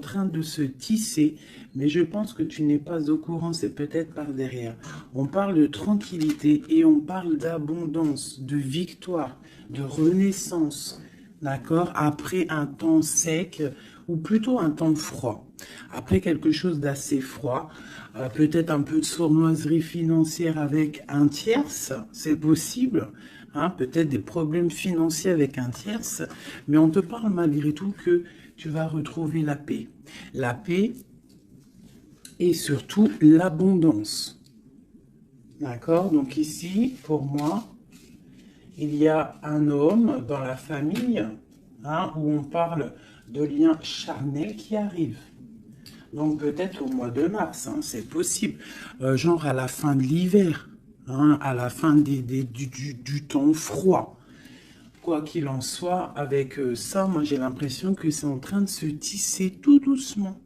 en train de se tisser, mais je pense que tu n'es pas au courant, c'est peut-être par derrière. On parle de tranquillité et on parle d'abondance, de victoire, de renaissance, d'accord? Après un temps sec ou plutôt un temps froid. Après quelque chose d'assez froid, peut-être un peu de sournoiserie financière avec un tierce, c'est possible. Hein, peut-être des problèmes financiers avec un tierce, mais on te parle malgré tout que tu vas retrouver la paix. La paix et surtout l'abondance. D'accord? Donc ici, pour moi, il y a un homme dans la famille, hein, où on parle de liens charnels qui arrivent. Donc peut-être au mois de mars, hein, c'est possible. Genre à la fin de l'hiver, hein, à la fin du temps froid. Quoi qu'il en soit, avec ça, moi j'ai l'impression que c'est en train de se tisser tout doucement.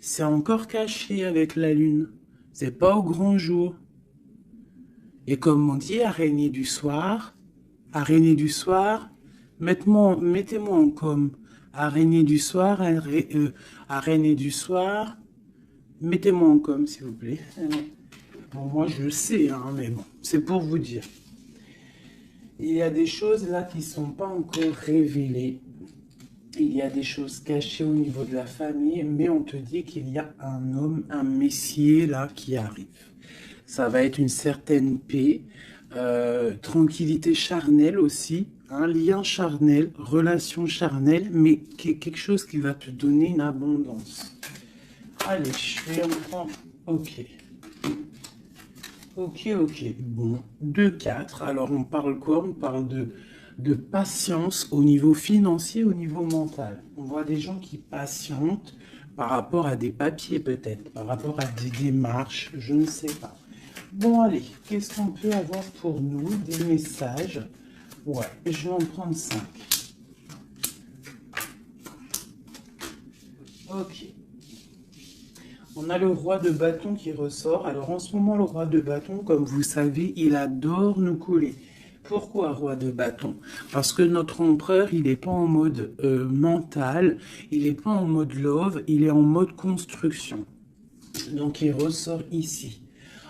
C'est encore caché avec la lune. C'est pas au grand jour. Et comme on dit, araignée du soir, mettez-moi en com. Araignée du soir, araignée du soir, mettez-moi en com, s'il vous plaît. Bon, moi je sais, hein, mais bon, c'est pour vous dire. Il y a des choses là qui ne sont pas encore révélées. Il y a des choses cachées au niveau de la famille, mais on te dit qu'il y a un homme, un messier là qui arrive. Ça va être une certaine paix, tranquillité charnelle aussi, un lien charnel, relation charnelle, mais quelque chose qui va te donner une abondance. Allez, je vais en prendre. Ok. Ok, ok. Bon, 2-4. Alors, on parle quoi? On parle de patience au niveau financier, au niveau mental. On voit des gens qui patientent par rapport à des papiers peut-être, par rapport à des démarches, je ne sais pas. Bon, allez, qu'est-ce qu'on peut avoir pour nous? Des messages. Ouais, je vais en prendre 5. Ok. On a le roi de bâton qui ressort. Alors en ce moment, le roi de bâton, comme vous savez, il adore nous coller. Pourquoi roi de bâton? Parce que notre empereur, il n'est pas en mode mental, il n'est pas en mode love, il est en mode construction. Donc il ressort ici.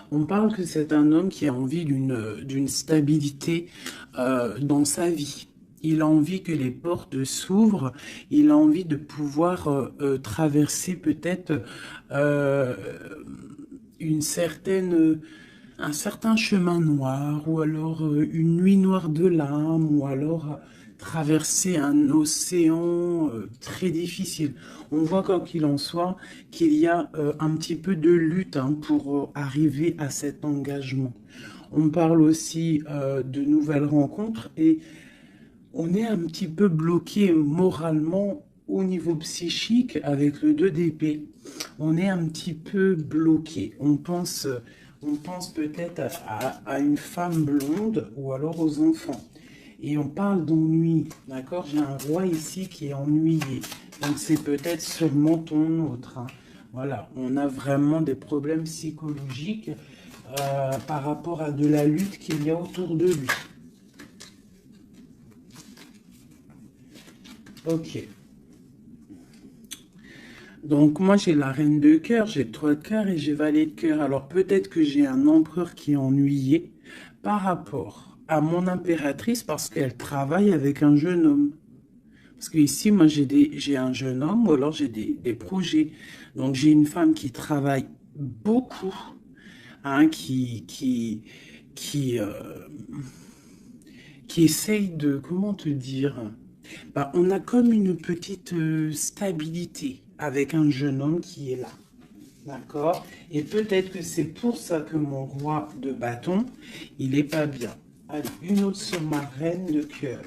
On parle que c'est un homme qui a envie d'une stabilité dans sa vie. Il a envie que les portes s'ouvrent. Il a envie de pouvoir traverser peut-être euh, une certaine, un certain chemin noir, ou alors une nuit noire de l'âme, ou alors traverser un océan très difficile. On voit quoi qu'il en soit qu'il y a un petit peu de lutte hein, pour arriver à cet engagement. On parle aussi de nouvelles rencontres et on est un petit peu bloqué moralement au niveau psychique avec le 2 d'épée. On est un petit peu bloqué. On pense peut-être à une femme blonde ou alors aux enfants. Et on parle d'ennui, d'accord? J'ai un roi ici qui est ennuyé. Donc c'est peut-être seulement ton autre. Hein. Voilà, on a vraiment des problèmes psychologiques par rapport à de la lutte qu'il y a autour de lui. Ok. Donc moi j'ai la reine de cœur, j'ai le 3 de cœur et j'ai valet de cœur. Alors peut-être que j'ai un empereur qui est ennuyé par rapport à mon impératrice parce qu'elle travaille avec un jeune homme. Parce que ici moi j'ai un jeune homme ou alors j'ai des projets. Donc j'ai une femme qui travaille beaucoup, hein, qui, qui essaye de, comment te dire, bah, on a comme une petite stabilité avec un jeune homme qui est là. D'accord? Et peut-être que c'est pour ça que mon roi de bâton, il est pas bien. Allez, une autre sur ma reine de cœur.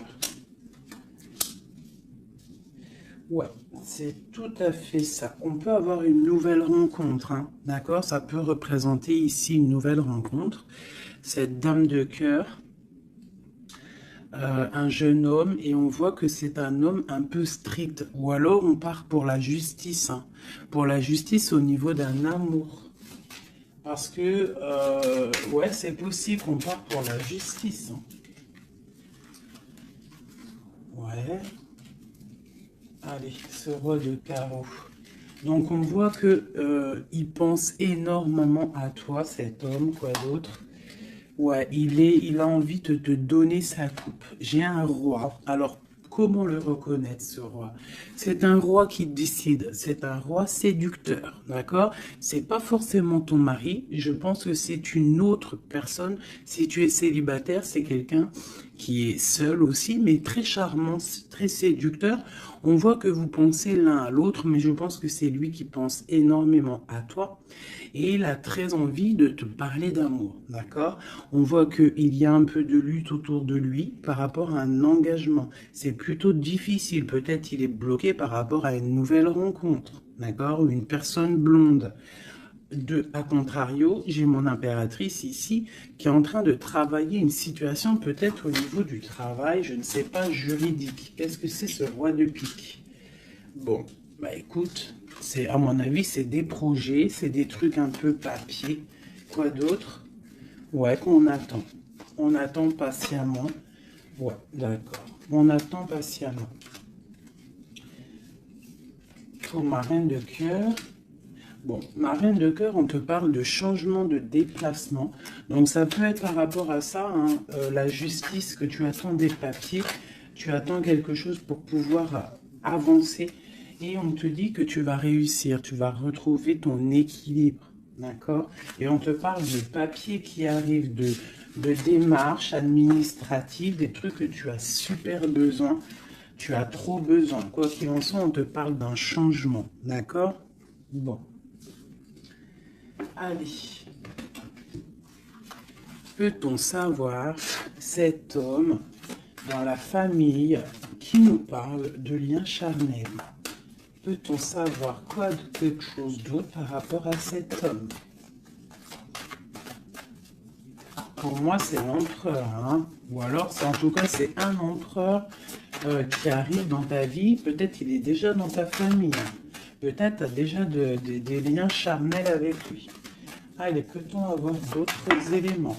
Ouais, c'est tout à fait ça. On peut avoir une nouvelle rencontre, hein, d'accord? Ça peut représenter ici une nouvelle rencontre. Cette dame de cœur, un jeune homme, et on voit que c'est un homme un peu strict. Ou alors on part pour la justice, hein, pour la justice au niveau d'un amour. Parce que, ouais, c'est possible qu'on parte pour la justice. Hein. Ouais. Allez, ce roi de carreau. Donc on voit que il pense énormément à toi, cet homme, quoi d'autre. Ouais, il a envie de te donner sa coupe. J'ai un roi. Alors, comment le reconnaître, ce roi? C'est un roi qui décide. C'est un roi séducteur, d'accord? C'est pas forcément ton mari. Je pense que c'est une autre personne. Si tu es célibataire, c'est quelqu'un qui est seul aussi, mais très charmant, très séducteur. On voit que vous pensez l'un à l'autre, mais je pense que c'est lui qui pense énormément à toi. Et il a très envie de te parler d'amour, d'accord? On voit qu'il y a un peu de lutte autour de lui par rapport à un engagement. C'est plutôt difficile. Peut-être il est bloqué par rapport à une nouvelle rencontre, d'accord? Ou une personne blonde. A contrario, j'ai mon impératrice ici qui est en train de travailler une situation peut-être au niveau du travail, je ne sais pas, juridique. Qu'est-ce que c'est ce roi de pique? Bon, bah écoute, c'est à mon avis, c'est des projets, c'est des trucs un peu papier. Quoi d'autre? Ouais, qu'on attend. On attend patiemment. Ouais, d'accord. On attend patiemment. Pour ma reine de cœur. Bon, ma reine de cœur, on te parle de changement de déplacement. Donc ça peut être par rapport à ça, hein, la justice, que tu attends des papiers, tu attends quelque chose pour pouvoir avancer. Et on te dit que tu vas réussir, tu vas retrouver ton équilibre. D'accord? Et on te parle de papiers qui arrivent, de démarches administratives, des trucs que tu as super besoin. Tu as trop besoin. Quoi qu'il en soit, on te parle d'un changement. D'accord? Bon. Allez. Peut-on savoir cet homme dans la famille qui nous parle de liens charnels? Peut-on savoir quoi de quelque chose d'autre par rapport à cet homme? Pour moi, c'est l'empereur, hein? Ou alors, en tout cas, c'est un empereur qui arrive dans ta vie. Peut-être il est déjà dans ta famille. Peut-être tu as déjà des liens charnels avec lui. Allez, peut-on avoir d'autres éléments?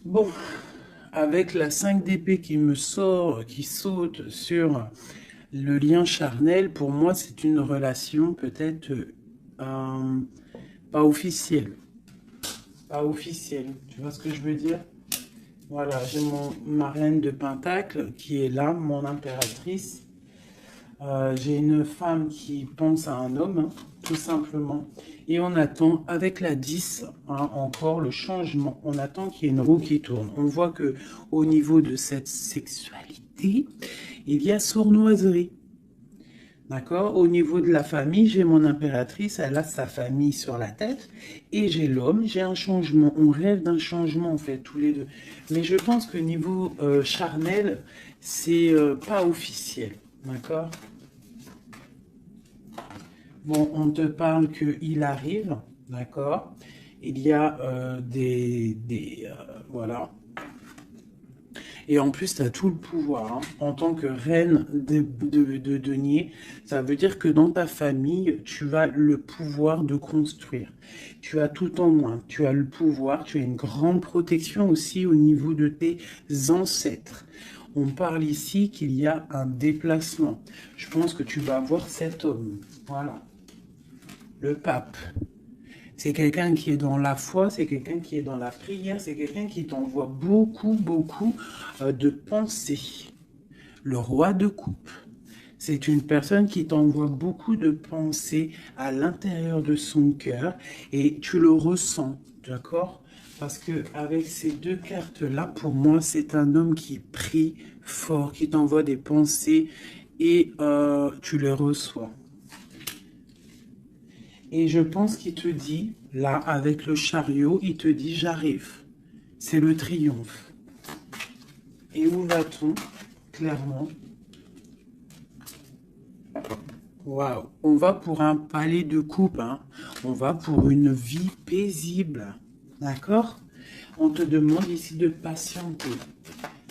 Bon, avec la 5 d'épée qui me sort, qui saute sur le lien charnel, pour moi, c'est une relation peut-être pas officielle. Pas officielle, tu vois ce que je veux dire? Voilà, j'ai ma reine de Pentacle qui est là, mon impératrice. J'ai une femme qui pense à un homme, hein, tout simplement. Et on attend, avec la 10, hein, encore le changement. On attend qu'il y ait une roue qui tourne. On voit que au niveau de cette sexualité, il y a sournoiserie. D'accord? Au niveau de la famille, j'ai mon impératrice, elle a sa famille sur la tête. Et j'ai l'homme, j'ai un changement. On rêve d'un changement, en fait, tous les deux. Mais je pense que niveau charnel, c'est pas officiel. D'accord? Bon, on te parle qu'il arrive, d'accord? Il y a voilà. Et en plus, tu as tout le pouvoir, hein. En tant que reine de denier, ça veut dire que dans ta famille, tu as le pouvoir de construire. Tu as tout en main, tu as le pouvoir, tu as une grande protection aussi au niveau de tes ancêtres. On parle ici qu'il y a un déplacement. Je pense que tu vas voir cet homme. Voilà. Le pape. C'est quelqu'un qui est dans la foi, c'est quelqu'un qui est dans la prière, c'est quelqu'un qui t'envoie beaucoup, beaucoup de pensées. Le roi de coupe. C'est une personne qui t'envoie beaucoup de pensées à l'intérieur de son cœur et tu le ressens, d'accord? Parce que avec ces deux cartes-là, pour moi, c'est un homme qui prie fort, qui t'envoie des pensées et tu les reçois. Et je pense qu'il te dit, là, avec le chariot, il te dit, j'arrive. C'est le triomphe. Et où va-t-on? Clairement. Waouh. On va pour un palais de coupe, hein. On va pour une vie paisible. D'accord? On te demande ici de patienter.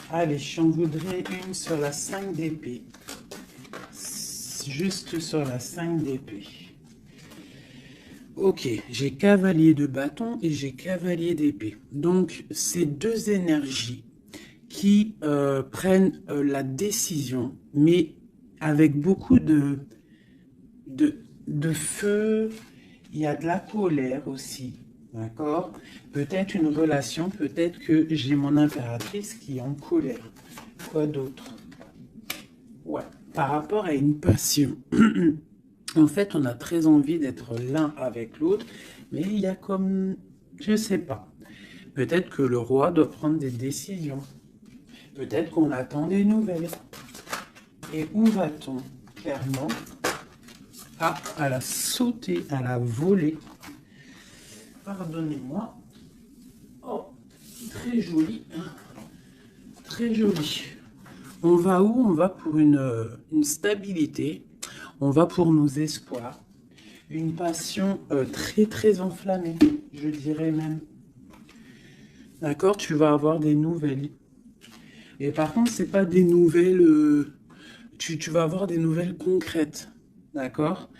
Allez, j'en voudrais une sur la 5 d'épée. Juste sur la 5 d'épée. Ok, j'ai cavalier de bâton et j'ai cavalier d'épée. Donc, c'est deux énergies qui prennent la décision, mais avec beaucoup de de feu, il y a de la colère aussi, d'accord? Peut-être une relation, peut-être que j'ai mon impératrice qui est en colère. Quoi d'autre? Ouais, par rapport à une passion. En fait, on a très envie d'être l'un avec l'autre, mais il y a comme, je sais pas. Peut-être que le roi doit prendre des décisions. Peut-être qu'on attend des nouvelles. Et où va-t-on? Clairement, ah, elle a sauté, elle a volé. Pardonnez-moi. Oh, très joli. Très joli. On va où? On va pour une stabilité. On va pour nos espoirs. Une passion très très enflammée, je dirais même. D'accord? Tu vas avoir des nouvelles. Et par contre, c'est pas des nouvelles... tu vas avoir des nouvelles concrètes. D'accord?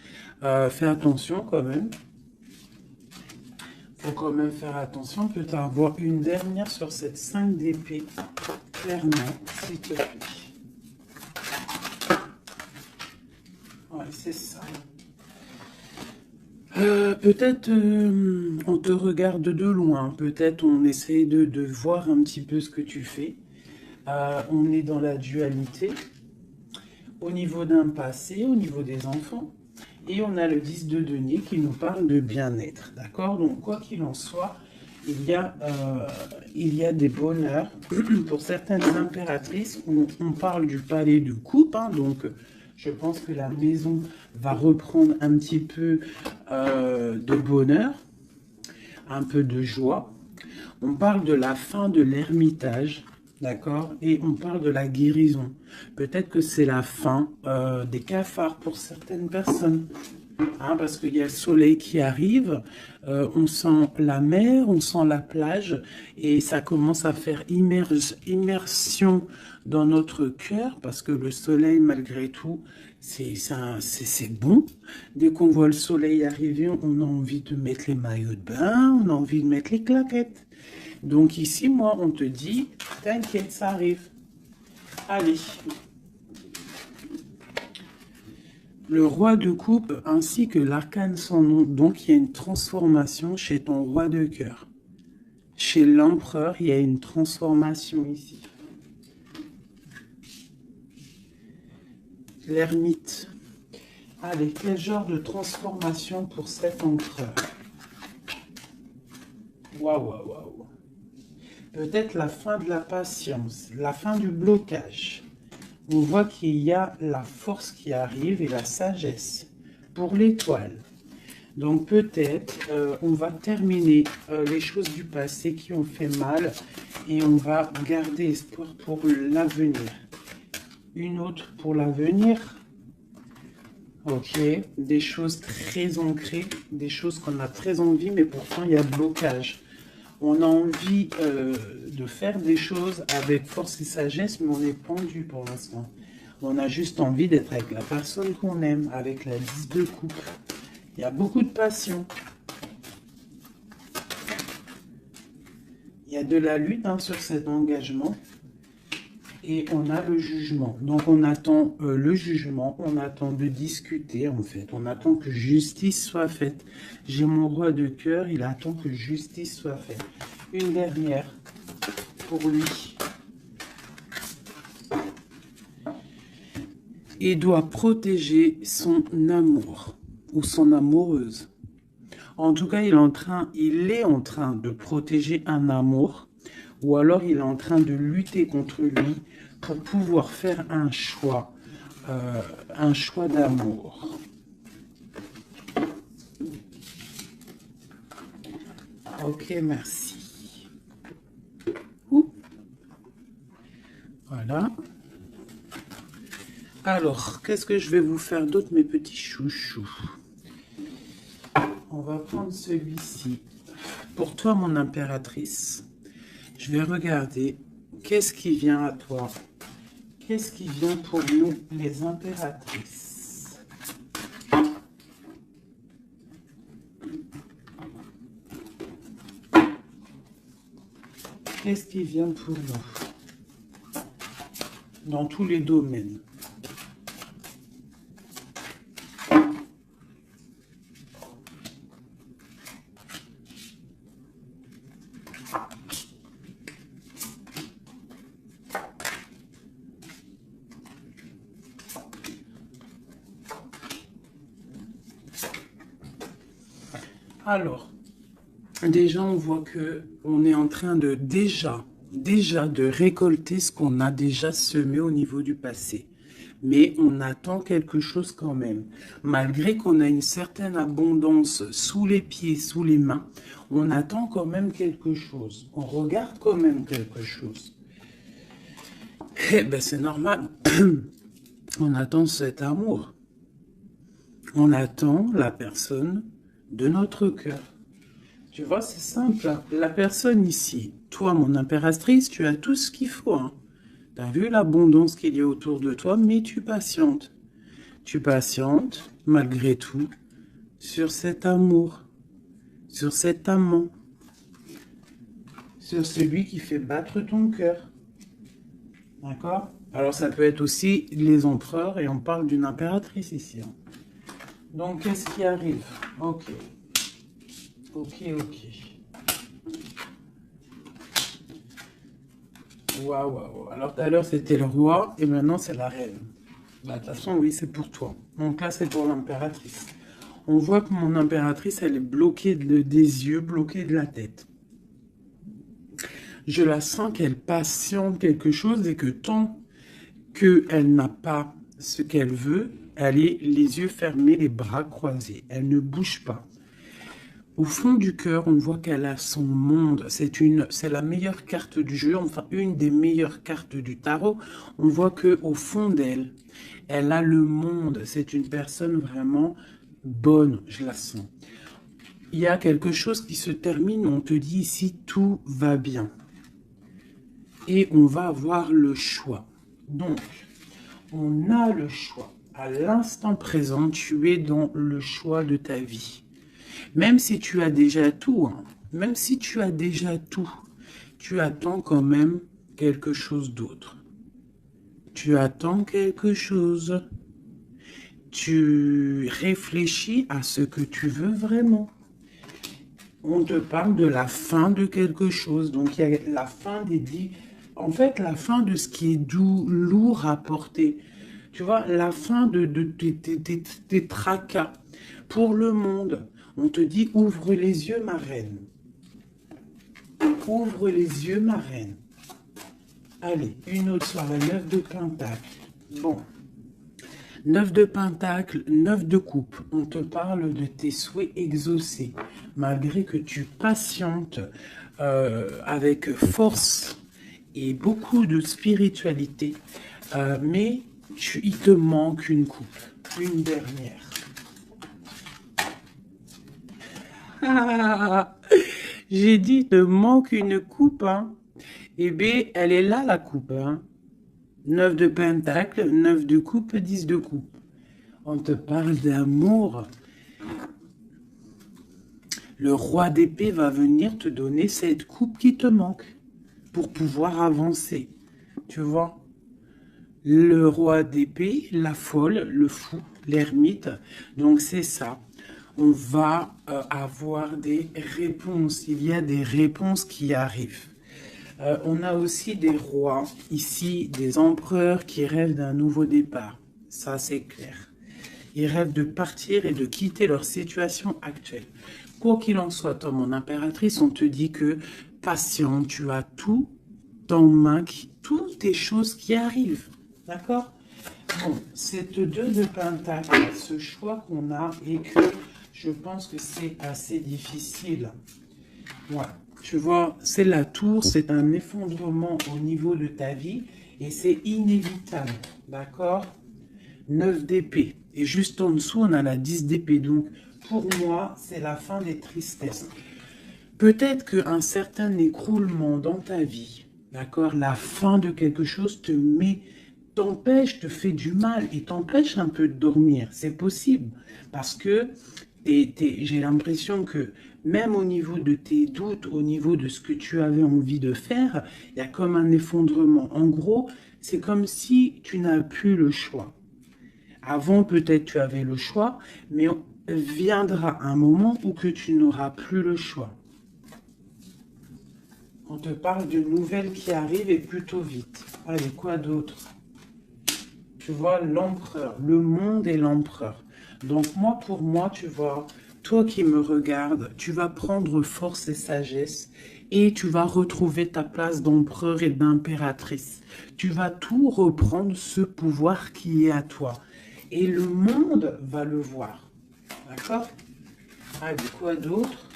Fais attention quand même. Faut quand même faire attention. Peut-être avoir une dernière sur cette 5 d'épée. Clairement, s'il te plaît. Ouais, c'est ça. Peut-être on te regarde de loin. Peut-être on essaie de voir un petit peu ce que tu fais. On est dans la dualité. Au niveau d'un passé, au niveau des enfants. Et on a le 10 de denier qui nous parle de bien-être. D'accord? Donc, quoi qu'il en soit, il y a des bonheurs. Pour certaines impératrices, on parle du palais de coupe. Hein, donc, je pense que la maison va reprendre un petit peu de bonheur, un peu de joie. On parle de la fin de l'ermitage. D'accord? Et on parle de la guérison. Peut-être que c'est la fin des cafards pour certaines personnes. Hein, parce qu'il y a le soleil qui arrive, on sent la mer, on sent la plage, et ça commence à faire immersion dans notre cœur, parce que le soleil, malgré tout, c'est bon. Dès qu'on voit le soleil arriver, on a envie de mettre les maillots de bain, on a envie de mettre les claquettes. Donc ici, moi, on te dit, t'inquiète, ça arrive. Allez. Le roi de coupe ainsi que l'arcane sans nom. Donc, il y a une transformation chez ton roi de cœur. Chez l'empereur, il y a une transformation ici. L'ermite. Allez, quel genre de transformation pour cet empereur? Waouh, waouh, waouh. Peut-être la fin de la patience, la fin du blocage. On voit qu'il y a la force qui arrive et la sagesse pour l'étoile. Donc peut-être on va terminer les choses du passé qui ont fait mal et on va garder espoir pour l'avenir. Une autre pour l'avenir. Ok, des choses très ancrées, des choses qu'on a très envie, mais pourtant il y a blocage. On a envie de faire des choses avec force et sagesse, mais on est pendu pour l'instant. On a juste envie d'être avec la personne qu'on aime, avec la 10 de coupe. Il y a beaucoup de passion. Il y a de la lutte sur cet engagement. Et on a le jugement. Donc on attend le jugement, on attend de discuter en fait. On attend que justice soit faite. J'ai mon roi de cœur, il attend que justice soit faite. Une dernière pour lui. Il doit protéger son amour ou son amoureuse. En tout cas, il est en train de protéger un amour, ou alors il est en train de lutter contre lui pour pouvoir faire un choix d'amour. Ok, merci. Ouh. Voilà. Alors, qu'est-ce que je vais vous faire d'autre, mes petits chouchous? On va prendre celui-ci. Pour toi, mon impératrice, je vais regarder qu'est-ce qui vient à toi. Qu'est-ce qui vient pour nous, les impératrices? Qu'est-ce qui vient pour nous? Dans tous les domaines. Alors, déjà, on voit que on est en train de déjà de récolter ce qu'on a déjà semé au niveau du passé. Mais on attend quelque chose quand même. Malgré qu'on a une certaine abondance sous les pieds, sous les mains, on attend quand même quelque chose. On regarde quand même quelque chose. Eh ben, c'est normal. On attend cet amour. On attend la personne de notre cœur. Tu vois, c'est simple. La personne ici, toi, mon impératrice, tu as tout ce qu'il faut. Hein. Tu as vu l'abondance qu'il y a autour de toi, mais tu patientes. Tu patientes, malgré tout, sur cet amour, sur cet amant, sur celui qui fait battre ton cœur. D'accord? Alors, ça peut être aussi les empereurs, et on parle d'une impératrice ici. Hein. Donc, qu'est-ce qui arrive? Ok. Ok. Waouh. Alors, tout à l'heure, c'était le roi, et maintenant, c'est la reine. Bah, de toute façon, oui, c'est pour toi. Donc là, c'est pour l'impératrice. On voit que mon impératrice, elle est bloquée des yeux, bloquée de la tête. Je la sens qu'elle patiente quelque chose et que tant qu'elle n'a pas ce qu'elle veut, elle est les yeux fermés, les bras croisés. Elle ne bouge pas. Au fond du cœur, on voit qu'elle a son monde. C'est la meilleure carte du jeu, enfin une des meilleures cartes du tarot. On voit que au fond d'elle, elle a le monde. C'est une personne vraiment bonne, je la sens. Il y a quelque chose qui se termine, on te dit ici, tout va bien. Et on va avoir le choix. Donc, on a le choix. À l'instant présent, tu es dans le choix de ta vie. Même si tu as déjà tout, hein, même si tu as déjà tout, tu attends quand même quelque chose d'autre. Tu attends quelque chose. Tu réfléchis à ce que tu veux vraiment. On te parle de la fin de quelque chose. Donc, il y a la fin des dix. En fait, la fin de ce qui est doux, lourd à porter. Tu vois, la fin de tes tracas pour le monde. On te dit, ouvre les yeux, ma reine. Ouvre les yeux, ma reine. Allez, une autre sur la 9 de Pentacle. Bon. 9 de Pentacle, 9 de coupe. On te parle de tes souhaits exaucés. Malgré que tu patientes avec force et beaucoup de spiritualité. Mais il te manque une coupe. Une dernière. J'ai dit, il te manque une coupe. Hein. Eh bien, elle est là, la coupe. Hein. 9 de Pentacle, 9 de coupe, 10 de coupe. On te parle d'amour. Le roi d'épée va venir te donner cette coupe qui te manque pour pouvoir avancer. Tu vois? Le roi d'épée, la folle, le fou, l'ermite. Donc c'est ça. On va avoir des réponses. Il y a des réponses qui arrivent. On a aussi des rois, ici, des empereurs qui rêvent d'un nouveau départ. Ça, c'est clair. Ils rêvent de partir et de quitter leur situation actuelle. Quoi qu'il en soit, toi, mon impératrice, on te dit que patient, tu as tout en main, toutes les choses qui arrivent. D'accord? Bon, cette 2 de Pentacle, ce choix qu'on a et que je pense que c'est assez difficile. Ouais. Tu vois, c'est la tour, c'est un effondrement au niveau de ta vie et c'est inévitable, d'accord? 9 d'épée. Et juste en dessous, on a la 10 d'épée. Donc, pour moi, c'est la fin des tristesses. Peut-être qu'un certain écroulement dans ta vie, d'accord? La fin de quelque chose t'empêche, te fait du mal et t'empêche un peu de dormir. C'est possible parce que j'ai l'impression que même au niveau de tes doutes, au niveau de ce que tu avais envie de faire, il y a comme un effondrement. En gros, c'est comme si tu n'as plus le choix. Avant, peut-être tu avais le choix, mais viendra un moment où que tu n'auras plus le choix. On te parle d'une nouvelle qui arrive et plutôt vite. Allez, quoi d'autre? Tu vois, l'empereur, le monde et l'empereur. Donc moi, pour moi, tu vois, toi qui me regardes, tu vas prendre force et sagesse et tu vas retrouver ta place d'empereur et d'impératrice. Tu vas tout reprendre, ce pouvoir qui est à toi. Et le monde va le voir. D'accord? Ah, de quoi d'autre?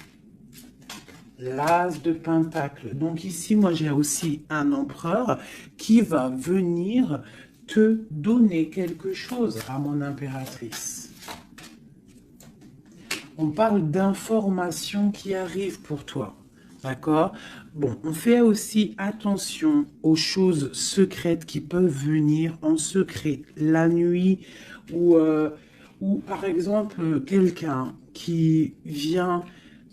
L'as de Pentacle. Donc ici, moi, j'ai aussi un empereur qui va venir te donner quelque chose à mon impératrice. On parle d'informations qui arrivent pour toi. D'accord? Bon, on fait aussi attention aux choses secrètes qui peuvent venir en secret la nuit ou par exemple quelqu'un qui vient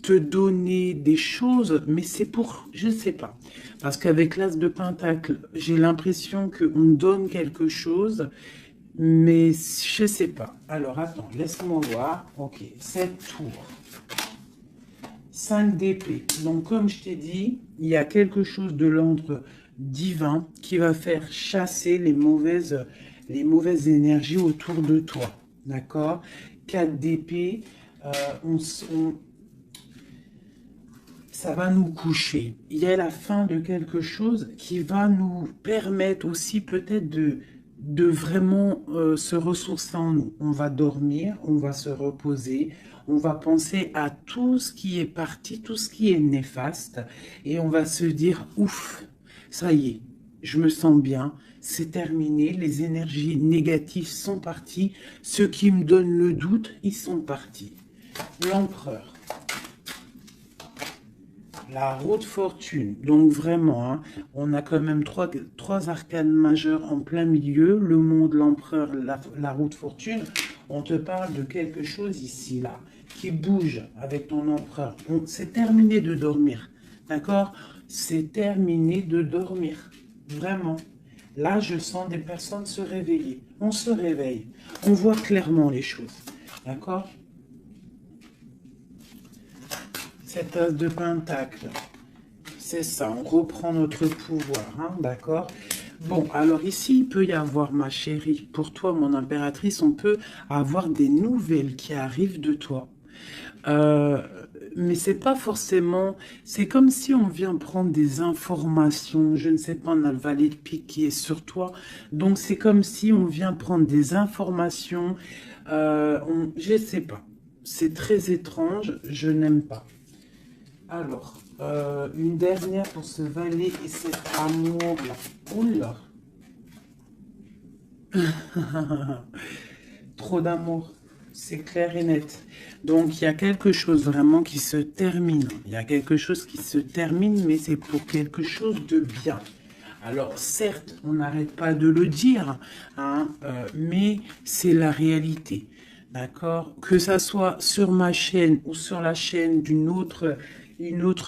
te donner des choses, mais c'est pour, je ne sais pas. Parce qu'avec l'as de Pentacle, j'ai l'impression qu'on donne quelque chose, mais je ne sais pas. Alors, attends, laisse-moi voir. Ok, 7 tours. 5 d'épée. Donc, comme je t'ai dit, il y a quelque chose de l'ordre divin qui va faire chasser les mauvaises énergies autour de toi. D'accord? 4 d'épée. Ça va nous coucher. Il y a la fin de quelque chose qui va nous permettre aussi peut-être de vraiment se ressourcer en nous. On va dormir, on va se reposer, on va penser à tout ce qui est parti, tout ce qui est néfaste, et on va se dire, ouf, ça y est, je me sens bien, c'est terminé, les énergies négatives sont parties, ceux qui me donnent le doute, ils sont partis. L'empereur. La roue de fortune, donc vraiment, hein, on a quand même trois arcanes majeures en plein milieu, le monde, l'empereur, la roue de fortune. On te parle de quelque chose ici, là, qui bouge avec ton empereur. C'est terminé de dormir, d'accord? C'est terminé de dormir, vraiment. Là, je sens des personnes se réveiller. On se réveille, on voit clairement les choses, d'accord? Cet as de Pentacle, c'est ça, on reprend notre pouvoir, hein, d'accord? Bon, alors ici, il peut y avoir, ma chérie, pour toi, mon impératrice, on peut avoir des nouvelles qui arrivent de toi. Mais c'est pas forcément, c'est comme si on vient prendre des informations, je ne sais pas, on a le valet de pique qui est sur toi, donc c'est comme si on vient prendre des informations, je ne sais pas, c'est très étrange, je n'aime pas. Alors, une dernière pour ce valet et cet amour-là. Oula. Trop d'amour, c'est clair et net. Donc, il y a quelque chose vraiment qui se termine. Il y a quelque chose qui se termine, mais c'est pour quelque chose de bien. Alors, certes, on n'arrête pas de le dire, hein, mais c'est la réalité. D'accord? Que ça soit sur ma chaîne ou sur la chaîne d'une autre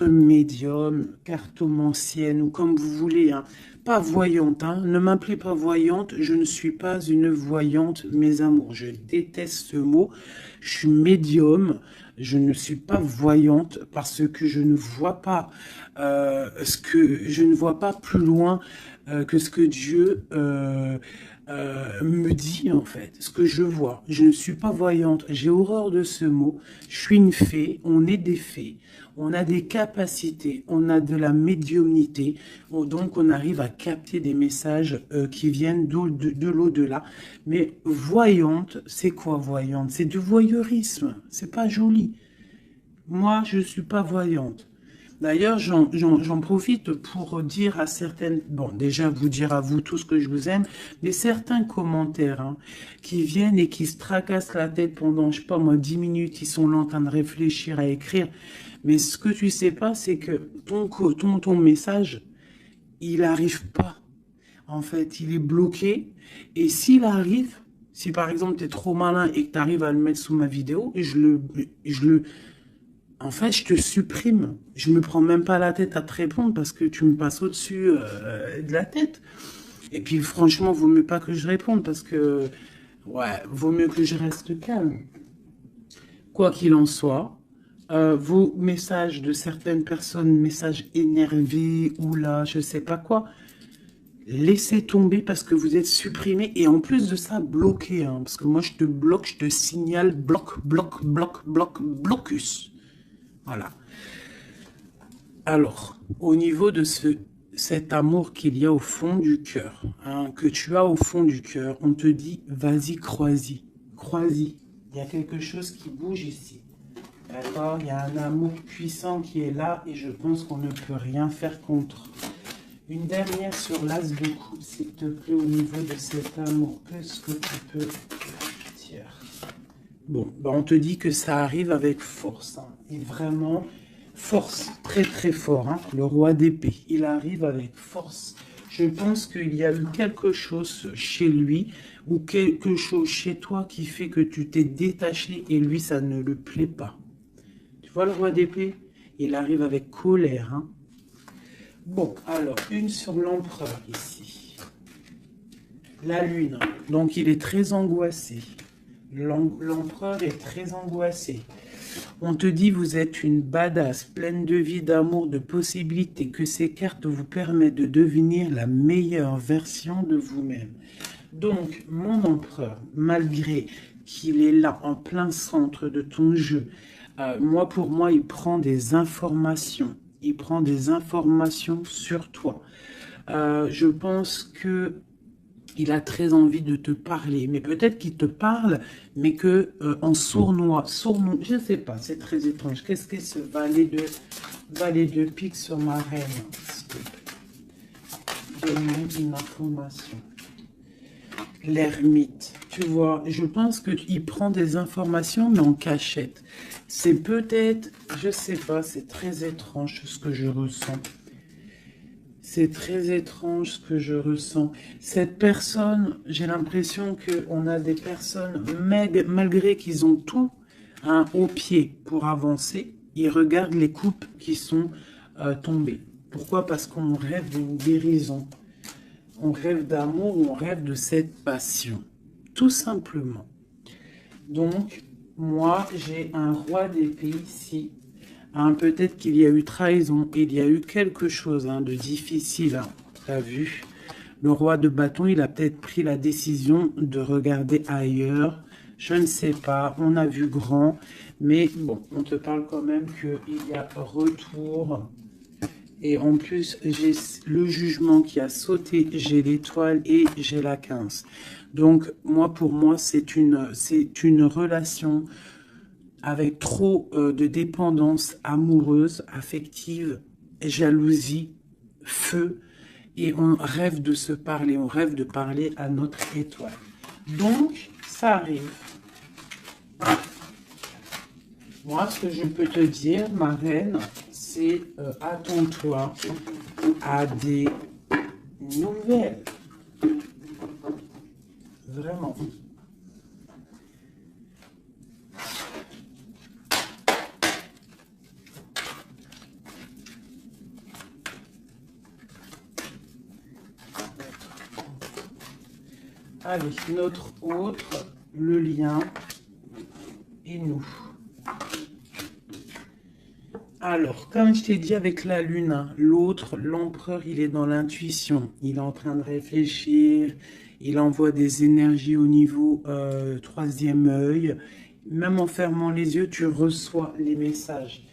médium, cartomancienne ou comme vous voulez, hein. Pas voyante, hein. Ne m'appelez pas voyante, je ne suis pas une voyante, mes amours. Je déteste ce mot. Je suis médium, je ne suis pas voyante parce que je ne vois pas je ne vois pas plus loin que ce que Dieu me dit en fait, ce que je vois. Je ne suis pas voyante, j'ai horreur de ce mot. Je suis une fée, on est des fées, on a des capacités, on a de la médiumnité, donc on arrive à capter des messages qui viennent de l'au-delà. Mais voyante, c'est quoi voyante? C'est du voyeurisme, c'est pas joli. Moi, je ne suis pas voyante. D'ailleurs, j'en profite pour dire à certaines, bon, déjà vous dire à vous tous que je vous aime, mais certains commentaires hein, qui viennent et qui se tracassent la tête pendant, je sais pas moi, 10 minutes, ils sont là en train de réfléchir à écrire. Mais ce que tu sais pas, c'est que ton message, il n'arrive pas. En fait, il est bloqué. Et s'il arrive, si par exemple tu es trop malin et que tu arrives à le mettre sous ma vidéo, en fait, je te supprime. Je me prends même pas la tête à te répondre parce que tu me passes au-dessus de la tête. Et puis, franchement, vaut mieux pas que je réponde parce que, ouais, vaut mieux que je reste calme. Quoi qu'il en soit, vos messages de certaines personnes, messages énervés ou là, je sais pas quoi, Laissez tomber parce que vous êtes supprimé et en plus de ça, bloqué. Hein, parce que moi, je te bloque, je te signale bloc, bloc, bloc, bloc, blocus. Voilà. Alors, au niveau de cet amour qu'il y a au fond du cœur, hein, que tu as au fond du cœur, on te dit, vas-y, crois-y. Crois-y. Il y a quelque chose qui bouge ici. D'accord? Il y a un amour puissant qui est là et je pense qu'on ne peut rien faire contre. Une dernière sur l'as de coupe, s'il te plaît, au niveau de cet amour. Qu'est-ce que tu peux dire? Bon, ben on te dit que ça arrive avec force. Hein, et vraiment, force, très très fort. Hein, le roi d'épée, il arrive avec force. Je pense qu'il y a eu quelque chose chez lui ou quelque chose chez toi qui fait que tu t'es détaché et lui, ça ne le plaît pas. Tu vois le roi d'épée? Il arrive avec colère. Hein. Bon, alors, une sur l'empereur ici. La lune. Donc, il est très angoissé. L'empereur est très angoissé. On te dit, vous êtes une badass, pleine de vie, d'amour, de possibilités, que ces cartes vous permettent de devenir la meilleure version de vous-même. Donc, mon empereur, malgré qu'il est là, en plein centre de ton jeu, pour moi, il prend des informations. Il prend des informations sur toi. Je pense que il a très envie de te parler, mais peut-être qu'il te parle, mais que en sournois, je ne sais pas, c'est très étrange. Qu'est-ce que ce valet de pique sur ma reine? Donne-moi une information. L'ermite, tu vois, je pense qu'il prend des informations, mais en cachette. C'est peut-être, je sais pas, c'est très étrange ce que je ressens. C'est très étrange ce que je ressens. Cette personne, j'ai l'impression qu'on a des personnes, malgré qu'ils ont tout hein, au pied pour avancer, ils regardent les coupes qui sont tombées. Pourquoi? Parce qu'on rêve d'une guérison. On rêve d'amour, on rêve de cette passion. Tout simplement. Donc, moi, j'ai un roi d'épée ici. Hein, peut-être qu'il y a eu trahison, il y a eu quelque chose hein, de difficile. Hein, tu as vu? Le roi de bâton, il a peut-être pris la décision de regarder ailleurs. Je ne sais pas, on a vu grand. Mais bon, on te parle quand même qu'il y a retour. Et en plus, j'ai le jugement qui a sauté, j'ai l'étoile et j'ai la 15. Donc, pour moi, c'est une relation avec trop de dépendance amoureuse, affective, jalousie, feu. Et on rêve de se parler, on rêve de parler à notre étoile. Donc, ça arrive. Moi, ce que je peux te dire, ma reine, c'est attends-toi à des nouvelles. Vraiment. Allez, notre autre, le lien et nous. Alors, comme je t'ai dit avec la lune, hein, l'autre, l'empereur, il est dans l'intuition. Il est en train de réfléchir, il envoie des énergies au niveau troisième œil. Même en fermant les yeux, tu reçois les messages.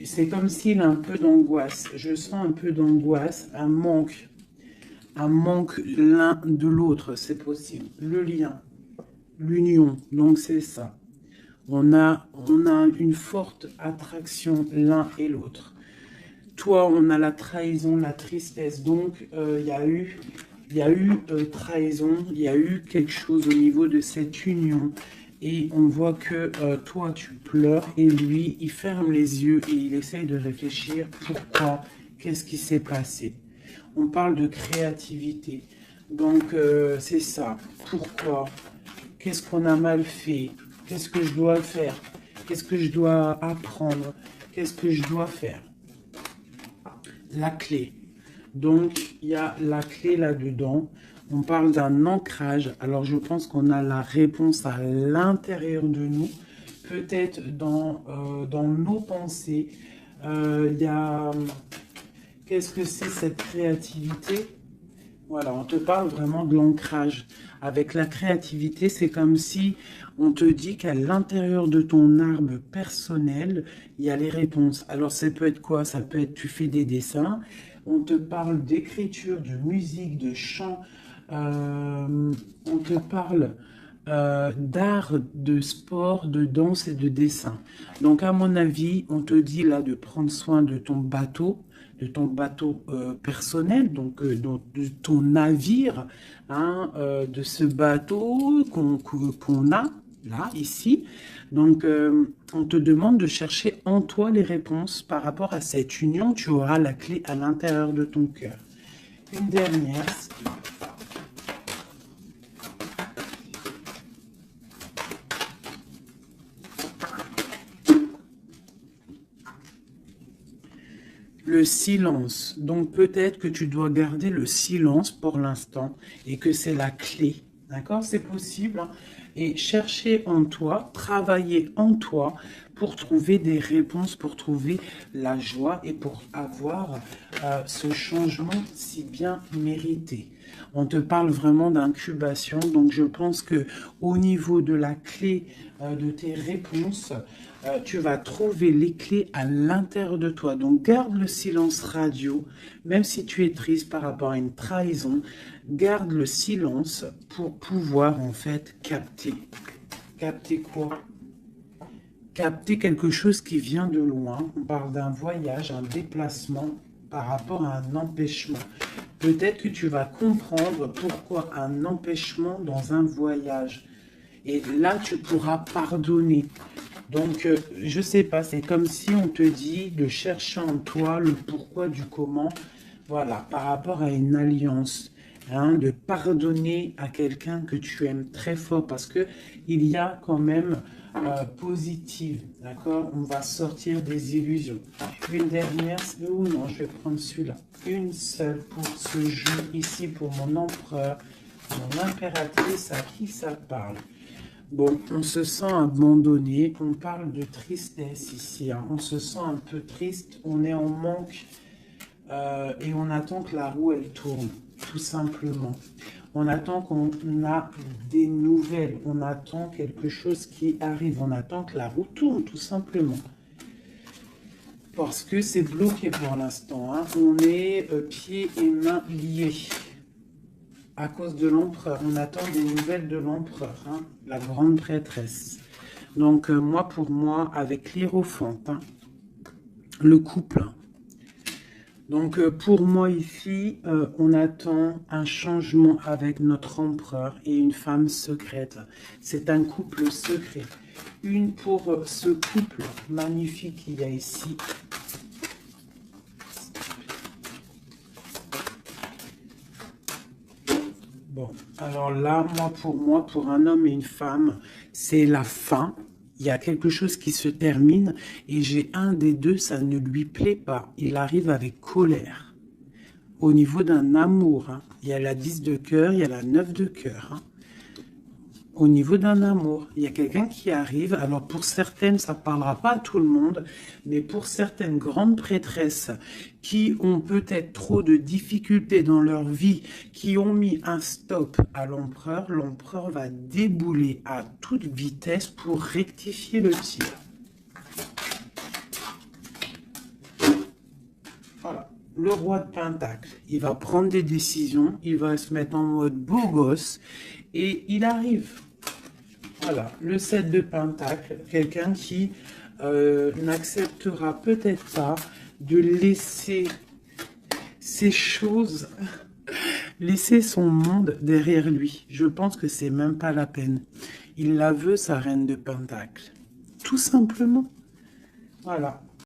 C'est comme s'il a un peu d'angoisse. Je sens un peu d'angoisse, un manque l'un de l'autre, c'est possible. Le lien, l'union, donc c'est ça. On a une forte attraction l'un et l'autre. Toi, on a la trahison, la tristesse. Donc, il y a eu trahison, il y a eu quelque chose au niveau de cette union. Et on voit que toi, tu pleures et lui, il ferme les yeux et il essaye de réfléchir. Pourquoi? Qu'est-ce qui s'est passé? On parle de créativité. Donc, c'est ça. Pourquoi? Qu'est-ce qu'on a mal fait? Qu'est-ce que je dois faire? Qu'est-ce que je dois apprendre? Qu'est-ce que je dois faire? La clé. Donc, il y a la clé là-dedans. On parle d'un ancrage. Alors, je pense qu'on a la réponse à l'intérieur de nous. Peut-être dans nos pensées. Il y a... Qu'est-ce que c'est cette créativité? Voilà, on te parle vraiment de l'ancrage. Avec la créativité, c'est comme si on te dit qu'à l'intérieur de ton arbre personnel, il y a les réponses. Alors, ça peut être quoi? Ça peut être, tu fais des dessins, on te parle d'écriture, de musique, de chant, on te parle d'art, de sport, de danse et de dessin. Donc, à mon avis, on te dit là de prendre soin de ton bateau personnel, donc de ton navire, hein, de ce bateau qu'on a là, ici. Donc, on te demande de chercher en toi les réponses par rapport à cette union. Tu auras la clé à l'intérieur de ton cœur. Une dernière. Le silence. Donc peut-être que tu dois garder le silence pour l'instant et que c'est la clé. D'accord? C'est possible, hein. Et chercher en toi, travailler en toi pour trouver des réponses, pour trouver la joie et pour avoir ce changement si bien mérité. On te parle vraiment d'incubation, donc je pense que au niveau de la clé de tes réponses, tu vas trouver les clés à l'intérieur de toi. Donc garde le silence radio, même si tu es triste par rapport à une trahison, garde le silence pour pouvoir en fait capter. Capter quoi? Capter quelque chose qui vient de loin. On parle d'un voyage, un déplacement par rapport à un empêchement. Peut-être que tu vas comprendre pourquoi un empêchement dans un voyage. Et là, tu pourras pardonner. Donc, je sais pas, c'est comme si on te dit de chercher en toi le pourquoi du comment, voilà, par rapport à une alliance, hein, de pardonner à quelqu'un que tu aimes très fort, parce que il y a quand même positive, d'accord? On va sortir des illusions. Une dernière, ou non, je vais prendre celui-là. Une seule pour ce jeu ici, pour mon empereur, mon impératrice, à qui ça parle? Bon, on se sent abandonné, on parle de tristesse ici, hein. On se sent un peu triste, on est en manque et on attend que la roue elle tourne, tout simplement. On attend qu'on a des nouvelles, on attend quelque chose qui arrive, on attend que la roue tourne, tout simplement. Parce que c'est bloqué pour l'instant, hein. On est pieds et mains liés. À cause de l'empereur, on attend des nouvelles de l'empereur, hein, la grande prêtresse. Donc moi, pour moi, avec l'Hiérophante, hein, le couple. Donc pour moi ici, on attend un changement avec notre empereur et une femme secrète. C'est un couple secret. Une pour ce couple magnifique qu'il y a ici. Bon, alors là, moi, pour un homme et une femme, c'est la fin. Il y a quelque chose qui se termine et j'ai un des deux, ça ne lui plaît pas. Il arrive avec colère. Au niveau d'un amour, hein. Il y a la 10 de cœur, il y a la 9 de cœur, hein. Au niveau d'un amour, il y a quelqu'un qui arrive. Alors pour certaines, ça ne parlera pas à tout le monde, mais pour certaines grandes prêtresses qui ont peut-être trop de difficultés dans leur vie, qui ont mis un stop à l'empereur, l'empereur va débouler à toute vitesse pour rectifier le tir. Voilà. Le roi de Pentacle, il va prendre des décisions, il va se mettre en mode beau gosse et il arrive. Voilà, le 7 de Pentacle, quelqu'un qui n'acceptera peut-être pas de laisser ces choses, laisser son monde derrière lui. Je pense que c'est même pas la peine. Il la veut, sa reine de Pentacle. Tout simplement. Voilà.